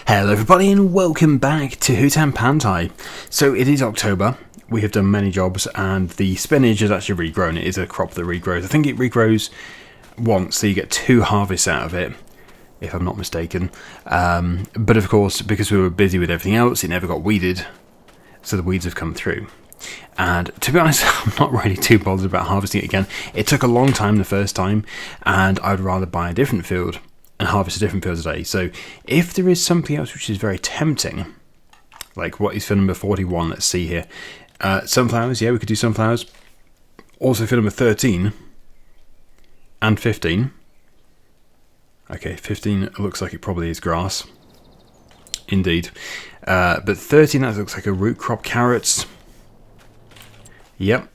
Hello everybody and welcome back to Hutan Pantai. So it is October, we have done many jobs and the spinach has actually regrown. It is a crop that regrows. I think it regrows once, so you get 2 harvests out of it, if I'm not mistaken. But of course, because we were busy with everything else, it never got weeded, so the weeds have come through. And to be honest, I'm not really too bothered about harvesting it again. It took a long time the first time, and I'd rather buy a different field and harvest a different field today. So if there is something else which is very tempting, like what is field number 41, let's see here. Sunflowers, yeah, we could do sunflowers. Also field number 13 and 15. Okay, 15 looks like it probably is grass. Indeed. But 13, that looks like a root crop. Carrots. Yep.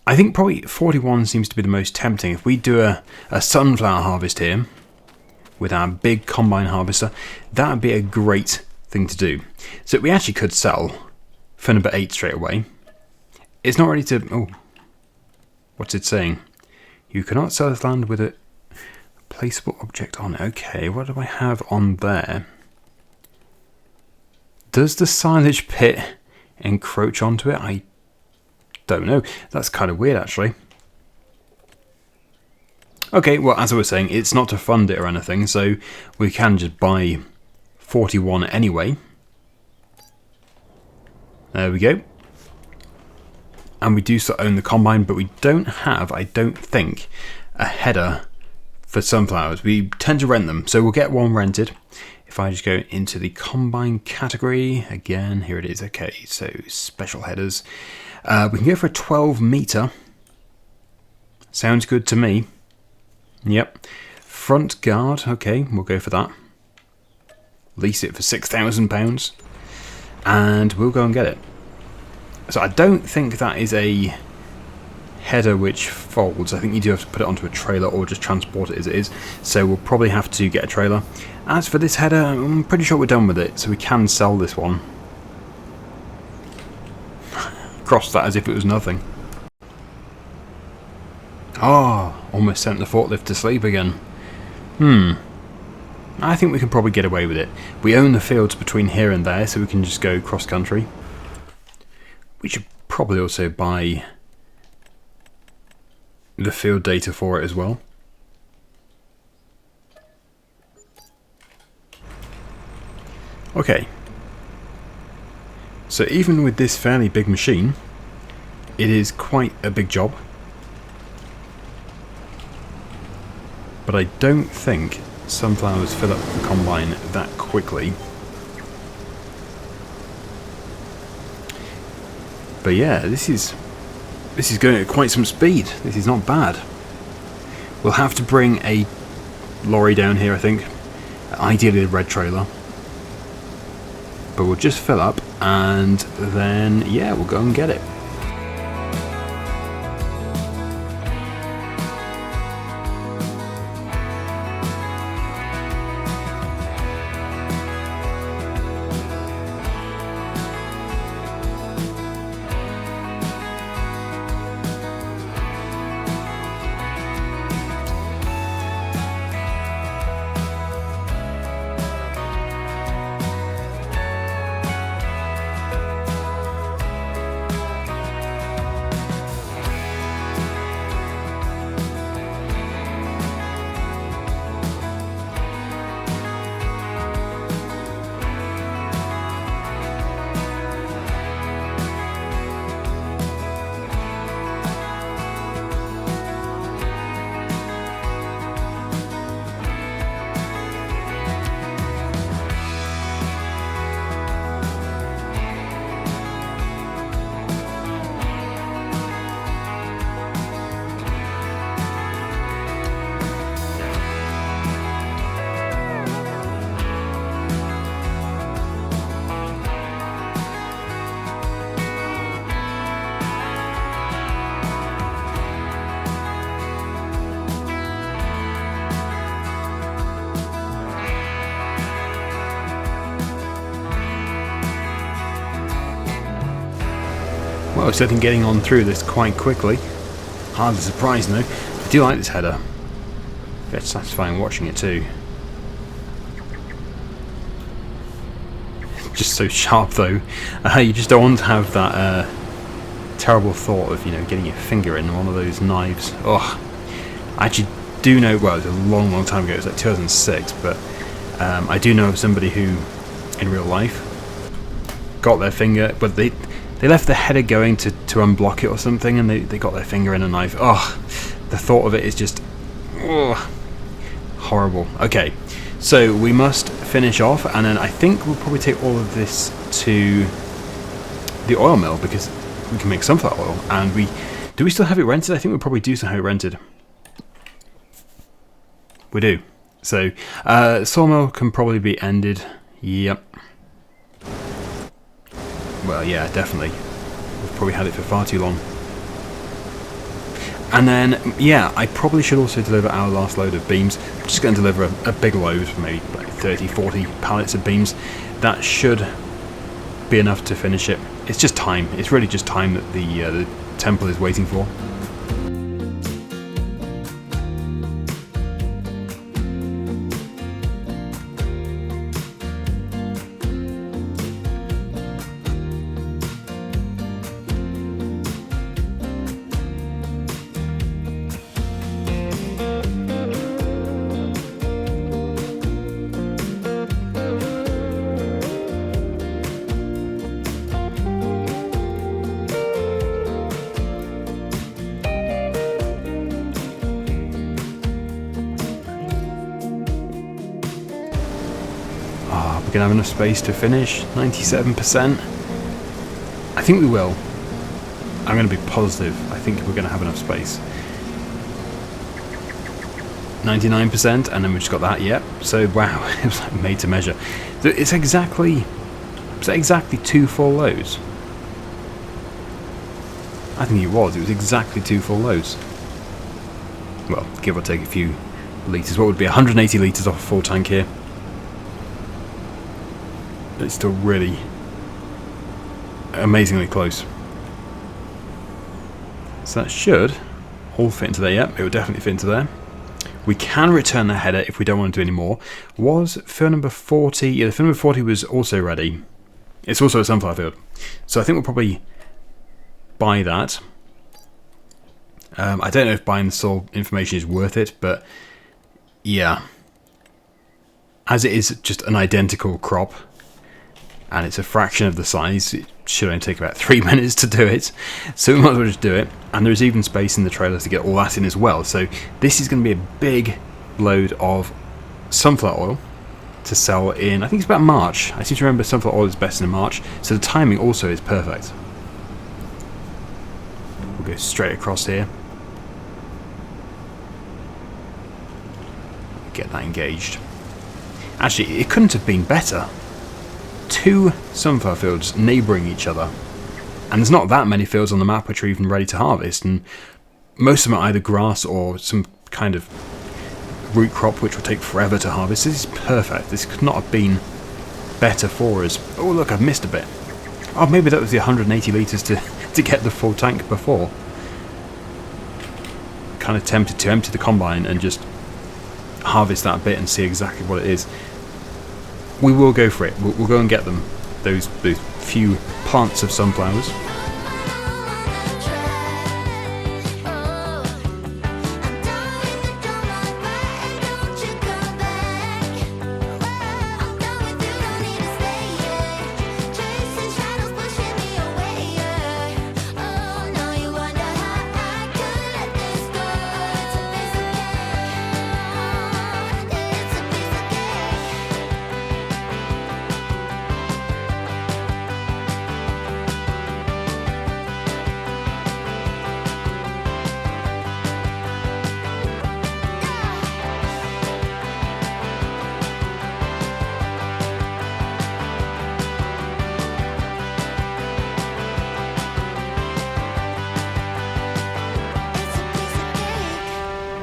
I think probably 41 seems to be the most tempting. If we do a sunflower harvest here with our big combine harvester, that would be a great thing to do. So we actually could sell for number 8 straight away. It's not ready to... Oh, what's it saying? You cannot sell this land with a placeable object on. Okay, what do I have on there? Does the silage pit encroach onto it? I don't know. That's kind of weird, actually. Okay, well, as I was saying, it's not to fund it or anything, so we can just buy 41 anyway. There we go. And we do still own the combine, but we don't have, I don't think, a header for sunflowers. We tend to rent them, so we'll get one rented. If I just go into the combine category, again, here it is. Okay, so special headers. We can go for a 12 meter. Sounds good to me. Yep. Front guard, okay, we'll go for that. Lease it for £6,000. And we'll go and get it. So I don't think that is a header which folds. I think you do have to put it onto a trailer or just transport it as it is. So we'll probably have to get a trailer. As for this header, I'm pretty sure we're done with it, so we can sell this one. Cross that as if it was nothing. Oh, almost sent the forklift to sleep again. I think we can probably get away with it. We own the fields between here and there, so we can just go cross country. We should probably also buy the field data for it as well. Okay. So even with this fairly big machine, it is quite a big job. But I don't think sunflowers fill up the combine that quickly. But yeah, this is going at quite some speed. This is not bad. We'll have to bring a lorry down here, I think. Ideally a red trailer. But we'll just fill up and then, yeah, we'll go and get it. Well, we're certainly getting on through this quite quickly. Hardly surprising though. I do like this header. It's satisfying watching it too. just so sharp though. You just don't want to have that terrible thought of, you know, getting your finger in one of those knives. Oh, I actually do know, well, it was a long time ago, it was like 2006, but I do know of somebody who, in real life, got their finger, but they left the header going to unblock it or something, and they got their finger in a knife. Oh, the thought of it is just horrible. Okay, so we must finish off, and then I think we'll probably take all of this to the oil mill, because we can make sunflower oil. And do we still have it rented? I think we probably do still have it rented. We do. So sawmill can probably be ended. Yep. Well, yeah, definitely. We've probably had it for far too long. And then, yeah, I probably should also deliver our last load of beams. I'm just going to deliver a big load, maybe like 30, 40 pallets of beams. That should be enough to finish it. It's just time. It's really just time that the temple is waiting for. We're going to have enough space to finish. 97%. I think we will. I'm going to be positive. I think we're going to have enough space. 99%, and then we just got that. Yep. So wow, it was like made to measure. So it's exactly 2 full loads. I think it was. It was exactly 2 full loads. Well, give or take a few litres. What would be 180 litres off a full tank here? It's still really amazingly close. So that should all fit into there. Yep, it will definitely fit into there. We can return the header if we don't want to do any more. Was field number 40? Yeah, the field number 40 was also ready. It's also a sunflower field. So I think we'll probably buy that. I don't know if buying the soil information is worth it, but yeah. As it is just an identical crop, and it's a fraction of the size, it should only take about 3 minutes to do it, so we might as well just do it. And there's even space in the trailer to get all that in as well, so this is going to be a big load of sunflower oil to sell in, I think it's about March. I seem to remember sunflower oil is best in March, so the timing also is perfect. We'll go straight across here. Get that engaged. Actually, it couldn't have been better. 2 sunflower fields neighbouring each other, and there's not that many fields on the map which are even ready to harvest, and most of them are either grass or some kind of root crop which will take forever to harvest. This is perfect. This could not have been better for us. Oh look, I've missed a bit. Oh, maybe that was the 180 litres to get the full tank before. Kind of tempted to empty the combine and just harvest that bit and see exactly what it is. We will go for it. We'll go and get them. Those few plants of sunflowers.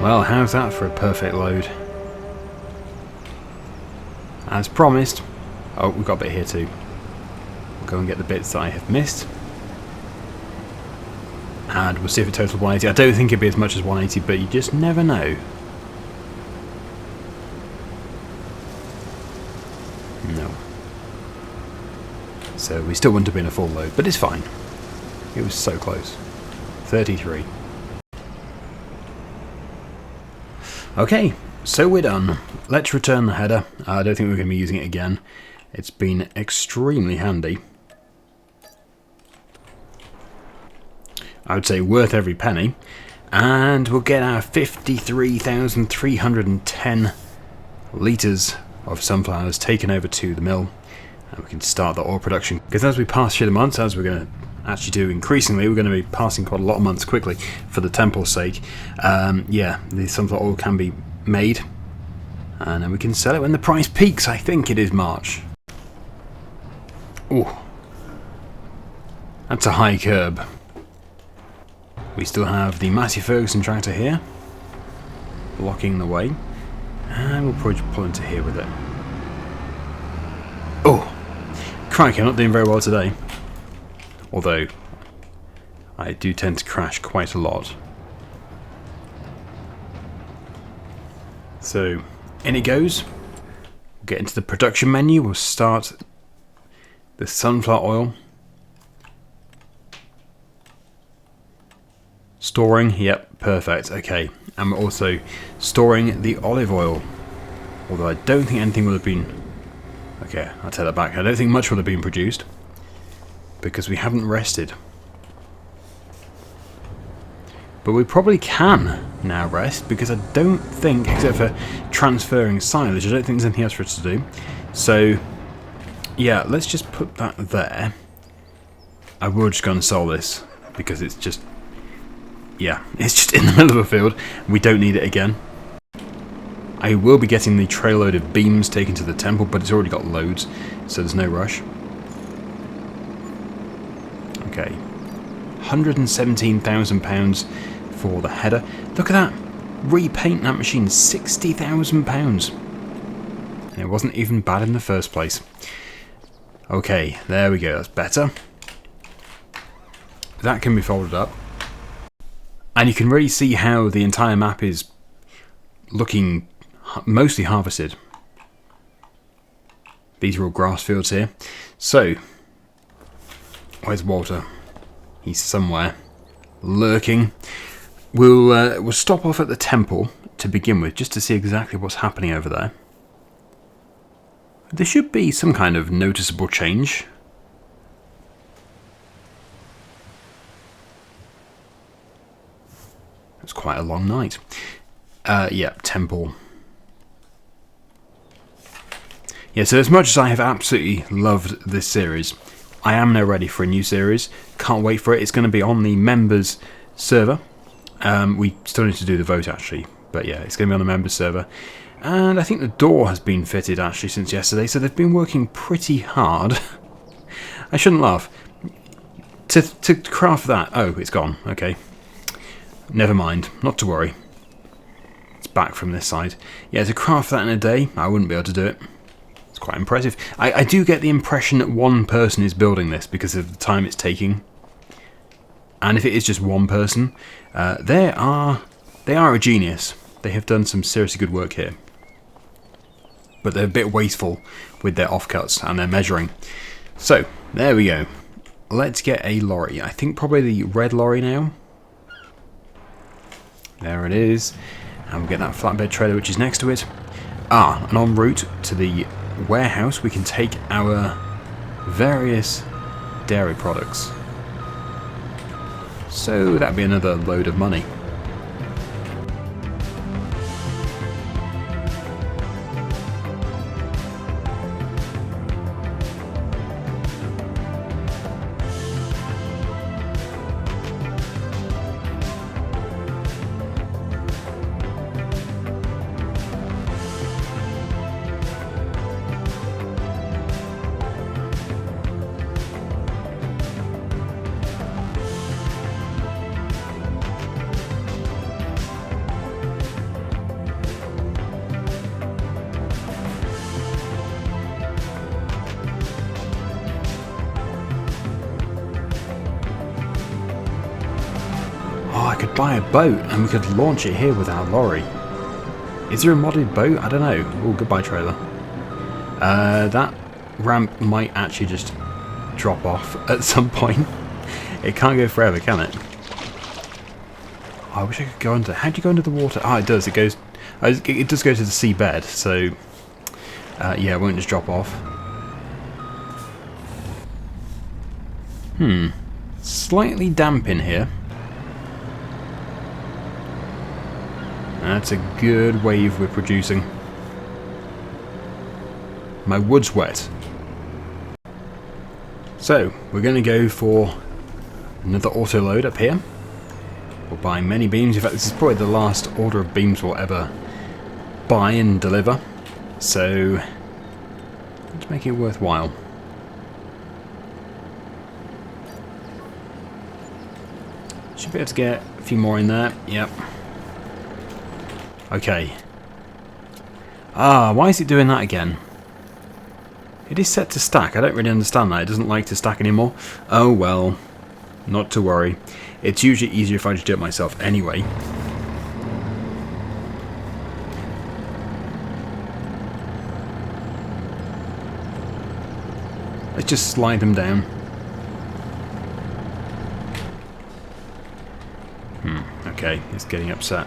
Well, how's that for a perfect load? As promised. Oh, we've got a bit here too. We'll go and get the bits that I have missed. And we'll see if it totals 180. I don't think it'd be as much as 180, but you just never know. No. So we still wouldn't have been a full load, but it's fine. It was so close. 33. Okay, so we're done. Let's return the header. I don't think we're going to be using it again. It's been extremely handy. I would say worth every penny. And we'll get our 53,310 litres of sunflowers taken over to the mill. And we can start the oil production. Because as we pass through the months, as we're going to actually do increasingly, we're going to be passing quite a lot of months quickly for the temple's sake. Yeah, the sunflower oil can be made. And then we can sell it when the price peaks. I think it is March. Ooh. That's a high curb. We still have the Massey Ferguson tractor here, blocking the way, and we'll probably pull into here with it. Oh, crikey, I'm not doing very well today, although I do tend to crash quite a lot. So, in it goes. We'll get into the production menu, we'll start the sunflower oil. Storing, yep, perfect, okay. And we're also storing the olive oil. Although I don't think anything would have been... Okay, I'll take that back. I don't think much would have been produced. Because we haven't rested. But we probably can now rest, because I don't think, except for transferring silage, I don't think there's anything else for us to do. So, yeah, let's just put that there. I will just go and sell this, because it's just... Yeah, it's just in the middle of a field. We don't need it again. I will be getting the trail load of beams taken to the temple, but it's already got loads, so there's no rush. Okay. £117,000 for the header. Look at that. Repaint that machine, £60,000. And it wasn't even bad in the first place. Okay, there we go. That's better. That can be folded up. And you can really see how the entire map is looking mostly harvested. These are all grass fields here. So, where's Walter? He's somewhere lurking. We'll stop off at the temple to begin with, just to see exactly what's happening over there. There should be some kind of noticeable change. It's quite a long night. Yeah, temple. Yeah, so as much as I have absolutely loved this series, I am now ready for a new series. Can't wait for it. It's going to be on the members server. We still need to do the vote actually, but yeah, it's going to be on the members server. And I think the door has been fitted actually since yesterday, so they've been working pretty hard. I shouldn't laugh. To craft that. Oh, it's gone. Okay. Never mind, not to worry. It's back from this side. Yeah, to craft that in a day, I wouldn't be able to do it. It's quite impressive. I do get the impression that one person is building this because of the time it's taking. And if it is just one person, they are a genius. They have done some seriously good work here. But they're a bit wasteful with their offcuts and their measuring. So, there we go. Let's get a lorry. I think probably the red lorry now. There it is. And we'll get that flatbed trailer which is next to it. Ah, and en route to the warehouse we can take our various dairy products. So that'd be another load of money. Could buy a boat and we could launch it here with our lorry. Is there a modded boat? I don't know. Oh, goodbye trailer. That ramp might actually just drop off at some point. It can't go forever, can it? Oh, I wish I could go under. How do you go under the water? Ah, it does. It goes. It does go to the seabed, so yeah, it won't just drop off. Slightly damp in here. That's a good wave we're producing. My wood's wet. So, we're going to go for another autoload up here. We'll buy many beams. In fact, this is probably the last order of beams we'll ever buy and deliver. So, let's make it worthwhile. Should be able to get a few more in there. Yep. Okay. Ah, why is it doing that again? It is set to stack. I don't really understand that. It doesn't like to stack anymore. Oh well. Not to worry. It's usually easier if I just do it myself anyway. Let's just slide them down. Okay, it's getting upset.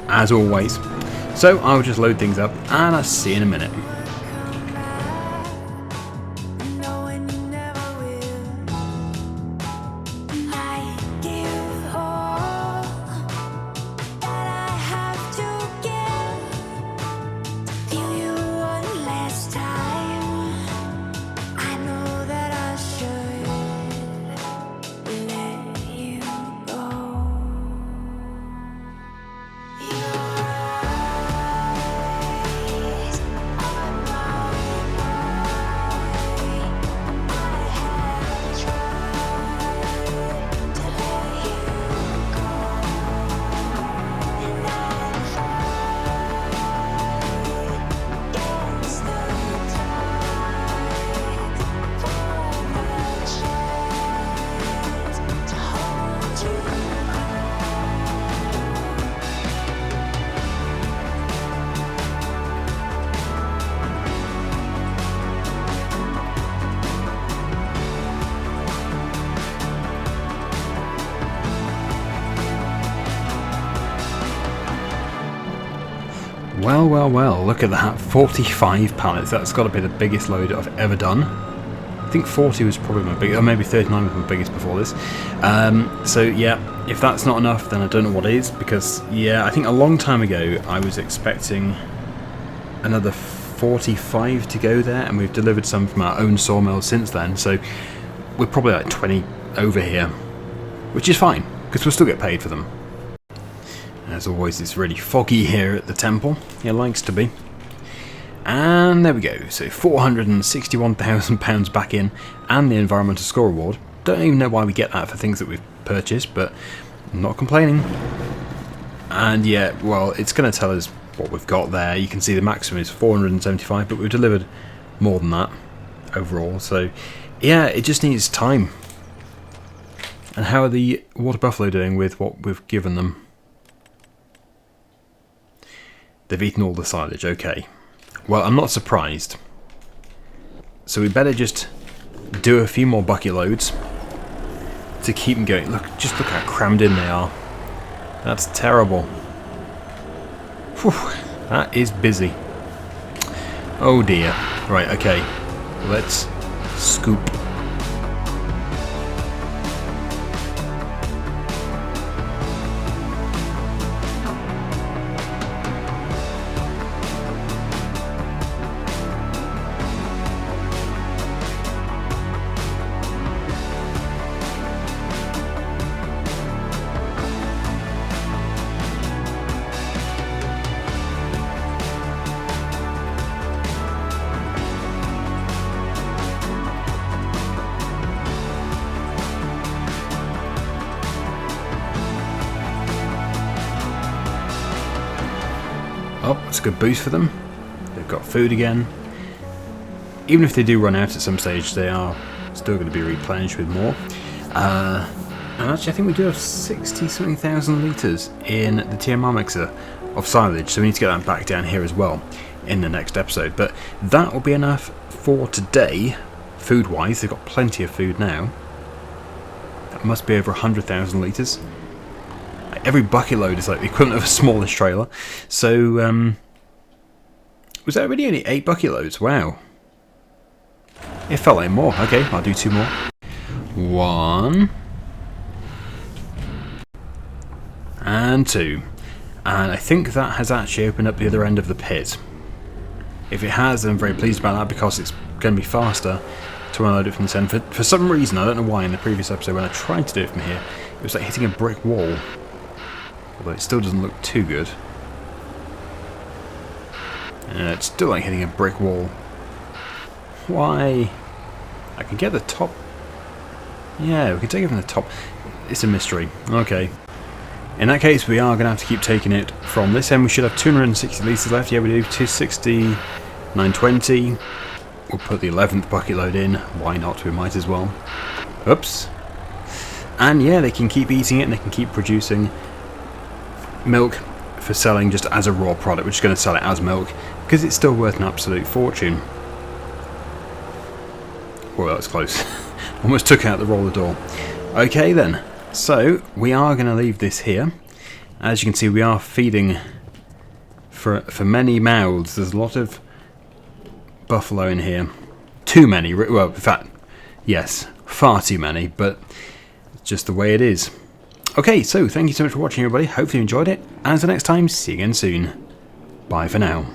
As always. So I'll just load things up and I'll see you in a minute. Well, look at that, 45 pallets. That's got to be the biggest load I've ever done. I think 40 was probably my biggest, or maybe 39 was my biggest before this. So yeah, if that's not enough, then I don't know what is, because yeah, I think a long time ago I was expecting another 45 to go there, and we've delivered some from our own sawmill since then, so we're probably like 20 over here, which is fine, because we'll still get paid for them. As always, it's really foggy here at the temple. It likes to be. And there we go. So £461,000 back in, and the environmental score award. Don't even know why we get that for things that we've purchased, but I'm not complaining. And yeah, well, it's going to tell us what we've got there. You can see the maximum is 475, but we've delivered more than that overall. So yeah, it just needs time. And how are the water buffalo doing with what we've given them? They've eaten all the silage, okay. Well, I'm not surprised. So we better just do a few more bucket loads to keep them going. Look, just look how crammed in they are. That's terrible. Whew, that is busy. Oh dear. Right, okay. Let's scoop. Oh, it's a good boost for them. They've got food again. Even if they do run out at some stage, they are still going to be replenished with more. And actually, I think we do have 60-something thousand litres in the TMR Mixer of silage, so we need to get that back down here as well in the next episode. But that will be enough for today. food-wise. They've got plenty of food now. That must be over 100,000 litres. Every bucket load is like the equivalent of a smallish trailer. So, was that really only 8 bucket loads? Wow. It felt like more. Okay, I'll do 2 more. 1. And 2. And I think that has actually opened up the other end of the pit. If it has, then I'm very pleased about that, because it's going to be faster to unload it from this end. For some reason, I don't know why, in the previous episode when I tried to do it from here, it was like hitting a brick wall. Although it still doesn't look too good. It's still like hitting a brick wall. Why? I can get the top. Yeah, we can take it from the top. It's a mystery. Okay. In that case, we are going to have to keep taking it from this end. We should have 260 litres left. Yeah, we do. 260, 920. We'll put the 11th bucket load in. Why not? We might as well. Oops. And yeah, they can keep eating it and they can keep producing milk for selling just as a raw product. We're just going to sell it as milk because it's still worth an absolute fortune. Well, that was close. Almost took out the roller door. Okay then, so we are going to leave this here. As you can see, we are feeding for many mouths. There's a lot of buffalo in here. Too many. Well, in fact, yes, far too many, but it's just the way it is. Okay, so thank you so much for watching, everybody. Hopefully you enjoyed it. And until next time, see you again soon. Bye for now.